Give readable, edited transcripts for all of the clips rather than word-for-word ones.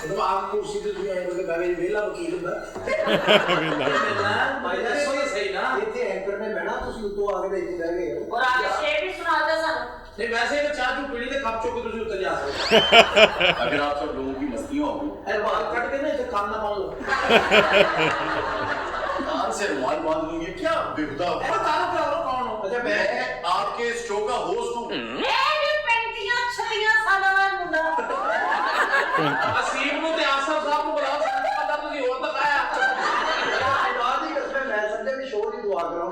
मतलब आप कुर्सी पे भी आए बोले भाई वेला वकील ਹੁੰਦਾ भाई ਦੱਸੋ ਤਾਂ ਸਹੀ ਨਾ ਇੱਥੇ ਐਂਕਰ ਨੇ ਬਹਿਣਾ ਤੁਸੀਂ ਉੱਤੋਂ ਆ ਕੇ ਵਿੱਚ ਬਹਿ ਗਏ ਹੋ और आगे शेर भी सुना दो ਸਾਨੂੰ नहीं वैसे तो चाह चू पीड़ी ते कप चुक के तुसी उत्ते जा सकते अगर आप सब लोगों की मस्तियां होगी ए बाल कट के ना इसे कान ना बांध लो कान से रुमाल बांध लूंगी क्या बेहुदा तारुफ करो कौन हो अच्छा मैं आपके इस शो का होस्ट हूँ ए भी 35 ਸਾਲਾਂ ਦਾ ਮੁੰਡਾ असीम नु ते आसफ साहब नु बुलाओ पता तुसी और तक आया बात ही कसम मैं समझे भी शो दी दुआ करो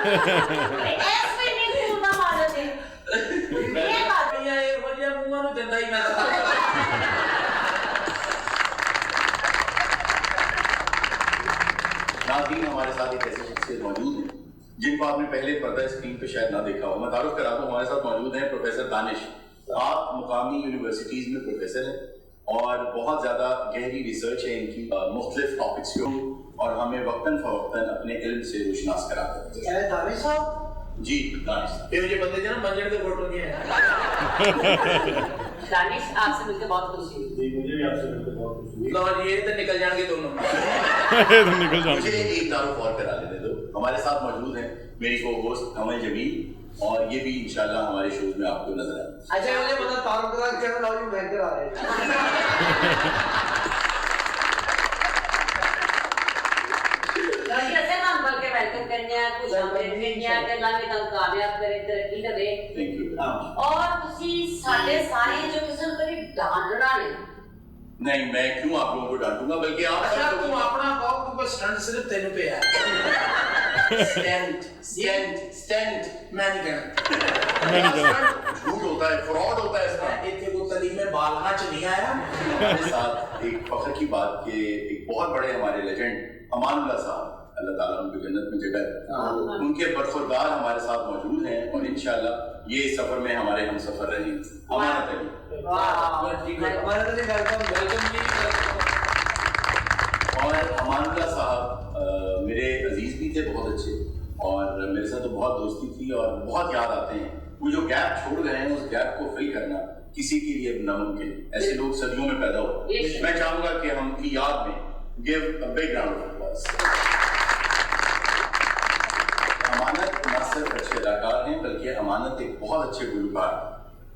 ਐਸ ਵੀ ਨਹੀਂ ਤੂੰ ਮਾਰ ਦੇ ਇਹ ਬਾਤ ये वजह मुंह नु जंदा ही मैं नाज़रीन हमारे साथ एक ऐसे शख्सियत मौजूद हैं जिनको आपने पहले पर्दा स्क्रीन पे शायद ना देखा हो मैं तारुफ करा दूं हमारे साथ मौजूद हैं प्रोफेसर दानिश आप मुकामी यूनिवर्सिटीज़ में प्रोफेसर हैं और बहुत ज़्यादा गहरी रिसर्च है इनकी मुख्तलिफ टॉपिक्स पे और हमें वक्तन फ़वक्तन अपने इल्म से रोशनास कराते हैं दानिश साहब जी दानिश साहब ये मुझे बंदे जो ना मंजन के फोटो नहीं है दानिश आपसे मिलकर बहुत खुशी हुई जी मुझे भी आपसे मिलकर बहुत खुशी हुई लो ये तो निकल जाएंगे दोनों मुझे एक तारुफ और करा लेने दो हमारे साथ मौजूद हैं मेरी को होस्ट कमल जमील और ये भी इंशाल्लाह हमारे शोज में आपको नजर आए अच्छा मुझे पता तारुफ करा के लाओ जी मैं करा रहे हैं ਅਸੀਂ ਅਸੇ ਨਾਮ ਬਲ ਕੇ ਵੈਲਕਮ ਕਰਨੇ ਆ ਕੁਝ ਹਮੇ ਮਿਲਨੀਆਂ ਤੇ ਅੱਲਾਹ ਨੇ ਤੁਹਾਨੂੰ ਕਾਮਯਾਬ ਕਰੇ ਤਰੱਕੀ ਦੇਵੇ थैंक यू ਔਰ ਤੁਸੀਂ ਸਾਡੇ ਸਾਰੇ ਜੋ ਕਿਸਮ ਕਰੀ ਡਾਂਡਣਾ ਨੇ नहीं मैं क्यों आप लोगों को डांटूंगा बल्कि आप अच्छा तू अपना कहो कि बस स्टंट सिर्फ तेनू पे है स्टैंड मैं नहीं कहना झूठ होता है फ्रॉड होता है इसका इतने को तलीम में बालना च नहीं आया हमारे साथ एक फख्र की बात कि एक बहुत बड़े हमारे लेजेंड अमानुल्लाह साहब अल्लाह ताला उनको जन्नत में जगह उनके बरखुरदार हमारे साथ मौजूद हैं और इंशाल्लाह ये सफर में हमारे हम सफर रहेंगे अमानत है हमारे तो वेलकम वेलकम जी और अमानुल्लाह साहब मेरे अजीज भी थे बहुत अच्छे और मेरे साथ तो बहुत दोस्ती थी और बहुत याद आते हैं वो जो गैप छोड़ गए हैं उस गैप को फिल करना किसी के लिए नामुमकिन ऐसे लोग सदियों में पैदा हो मैं चाहूंगा कि हम उनकी याद में give a big round of applause अमानत न सिर्फ अच्छे अदाकार हैं बल्कि अमानत एक बहुत अच्छे गुलकार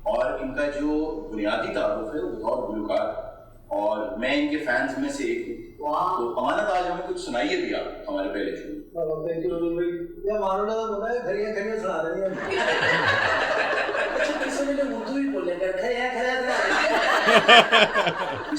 और इनका जो बुनियादी तारुफ है वो बतौर गुलकार और मैं इनके फैंस में से एक हूँ तो अमानत आज हमें कुछ सुनाइए भी आप हमारे पहले शो ये मानो ना बोला है घड़ियां घड़ियां सुना रही हैं अच्छा किसी ने उर्दू ही बोले कर खया खया